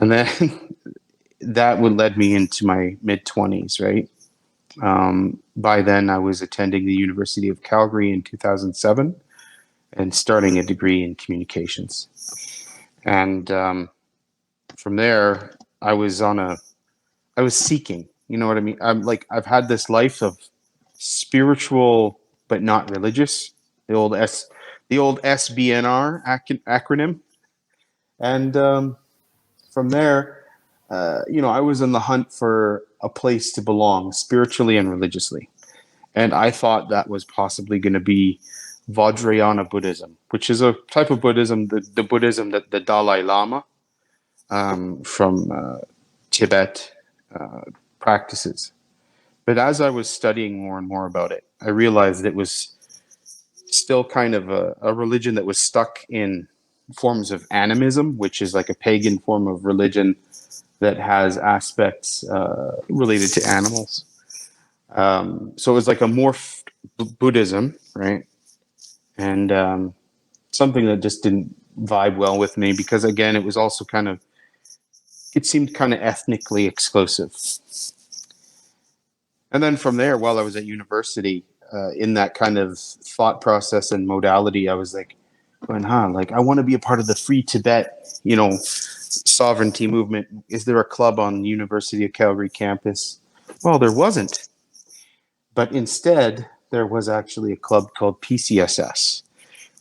And then that would led me into my mid-20s, right? By then, I was attending the University of Calgary in 2007 and starting a degree in communications. And from there, I was I was seeking. You know what I mean? I've had this life of spiritual but not religious. The old the old SBNR acronym. And from there, I was in the hunt for a place to belong spiritually and religiously. And I thought that was possibly going to be Vajrayana Buddhism, which is a type of Buddhism, the Buddhism that the Dalai Lama from Tibet practices. But as I was studying more and more about it, I realized it was still kind of a religion that was stuck in forms of animism, which is like a pagan form of religion that has aspects related to animals. So it was like a morphed Buddhism, right? And something that just didn't vibe well with me because, again, it was also it seemed kind of ethnically exclusive. And then from there, while I was at university, in that kind of thought process and modality, I was like, like I want to be a part of the Free Tibet, sovereignty movement. Is there a club on the University of Calgary campus? Well, there wasn't. But instead, there was actually a club called PCSS,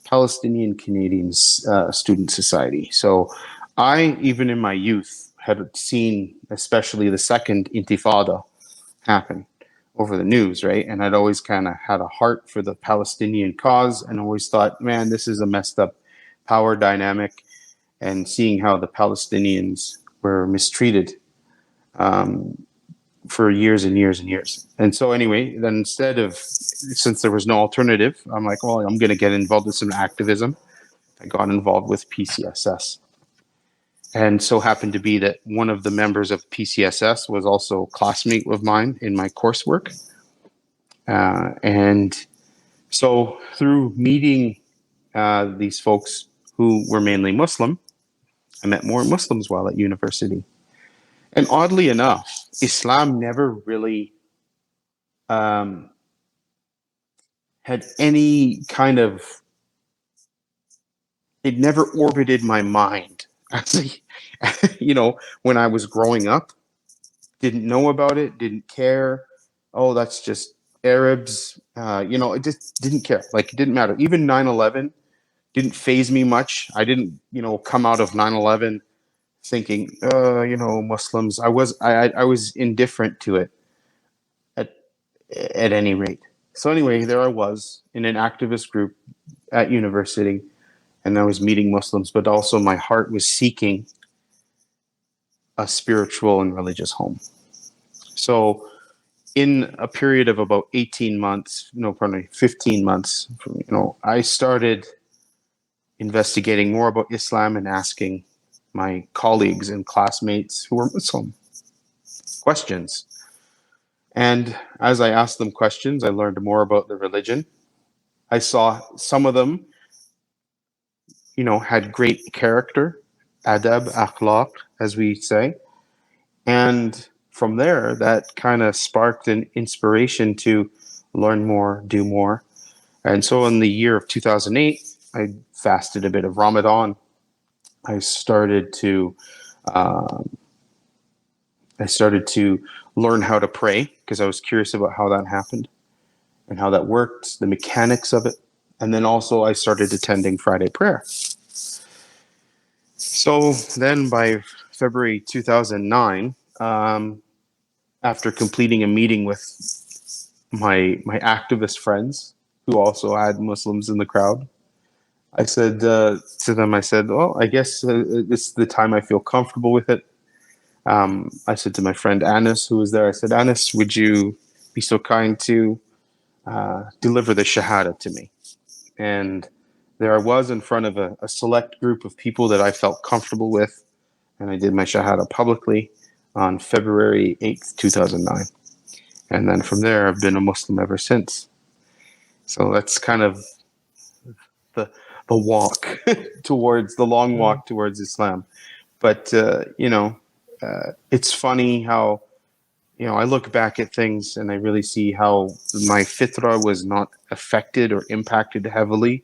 Palestinian Canadian Student Society. So I, even in my youth, had seen especially the second Intifada happen over the news, right? And I'd always kind of had a heart for the Palestinian cause and always thought, man, this is a messed up power dynamic. And seeing how the Palestinians were mistreated for years and years and years. And so anyway, then since there was no alternative, I'm like, well, I'm going to get involved in some activism. I got involved with PCSS. And so happened to be that one of the members of PCSS was also a classmate of mine in my coursework. And so through meeting these folks who were mainly Muslim, I met more Muslims while at university. And oddly enough, Islam never really had any kind of, it never orbited my mind. Actually, when I was growing up, didn't know about it, didn't care. Oh, that's just Arabs. It just didn't care. Like, it didn't matter. Even 9/11 didn't faze me much. I didn't, come out of 9/11 thinking, Muslims. I was indifferent to it at any rate. So anyway, there I was in an activist group at university, and I was meeting Muslims, but also my heart was seeking a spiritual and religious home. So in a period of about 18 months, 15 months, I started investigating more about Islam and asking my colleagues and classmates who were Muslim questions. And as I asked them questions, I learned more about the religion. I saw some of them, had great character, adab, akhlaq, as we say. And from there, that kind of sparked an inspiration to learn more, do more. And so in the year of 2008, I fasted a bit of Ramadan. I started to learn how to pray because I was curious about how that happened and how that worked, the mechanics of it. And then also I started attending Friday prayer. So then by February 2009, after completing a meeting with my activist friends who also had Muslims in the crowd, I said to them, well, I guess this is the time I feel comfortable with it. I said to my friend Anas, who was there, I said, Anas, would you be so kind to deliver the Shahada to me? And there I was in front of a select group of people that I felt comfortable with, and I did my Shahada publicly on February 8th, 2009. And then from there, I've been a Muslim ever since. So that's kind of the walk towards the long walk towards Islam. But it's funny how I look back at things and I really see how my fitra was not affected or impacted heavily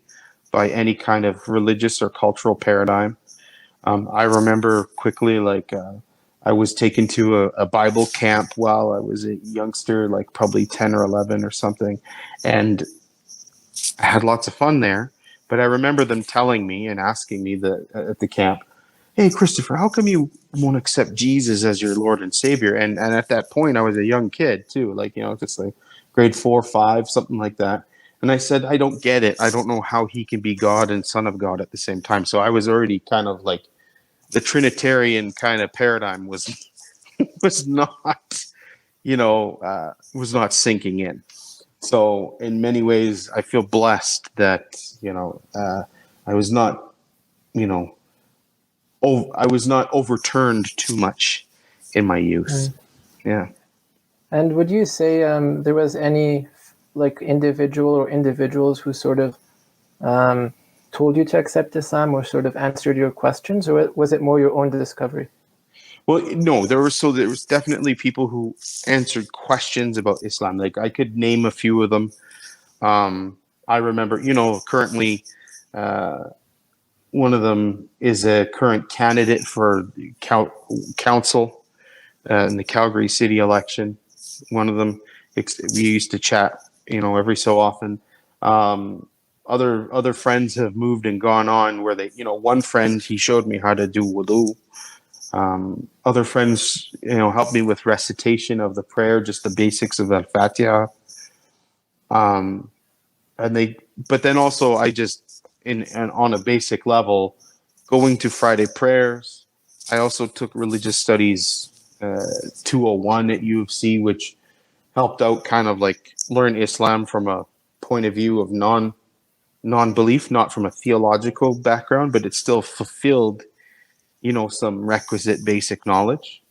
by any kind of religious or cultural paradigm. I remember quickly, like, I was taken to a Bible camp while I was a youngster, like probably 10 or 11 or something. And I had lots of fun there. But I remember them telling me and asking me at the camp, "Hey, Christopher, how come you won't accept Jesus as your Lord and Savior?" And at that point, I was a young kid too, like, just like grade 4, 5, something like that. And I said, "I don't get it. I don't know how he can be God and Son of God at the same time." So I was already kind of like the Trinitarian kind of paradigm was not, was not sinking in. So in many ways, I feel blessed that I was not, you know, I was not overturned too much in my youth. Yeah. And would you say there was any like individual or individuals who sort of told you to accept Islam or sort of answered your questions, or was it more your own discovery? Well, no, there was definitely people who answered questions about Islam. Like I could name a few of them. I remember, currently, one of them is a current candidate for council in the Calgary city election. One of them, we used to chat, every so often. Other friends have moved and gone on where they, one friend, he showed me how to do wudu. Other friends, helped me with recitation of the prayer, just the basics of Al-Fatiha. Um, but then also I just, and on a basic level, going to Friday prayers. I also took religious studies 201 at U of C, which helped out kind of like learn Islam from a point of view of non-belief, not from a theological background, but it still fulfilled, some requisite basic knowledge.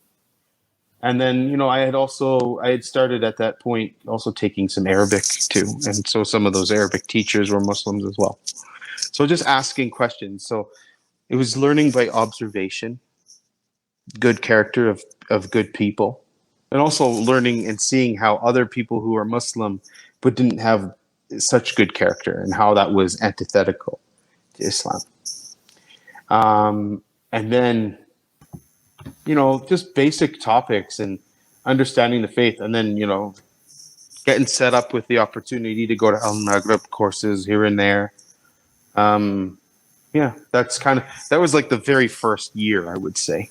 And then, I had started at that point also taking some Arabic too. And so some of those Arabic teachers were Muslims as well. So just asking questions. So it was learning by observation, good character of good people, and also learning and seeing how other people who are Muslim but didn't have such good character and how that was antithetical to Islam. And then, just basic topics and understanding the faith. And then, getting set up with the opportunity to go to Al Maghrib courses here and there. Yeah, that was like the very first year, I would say.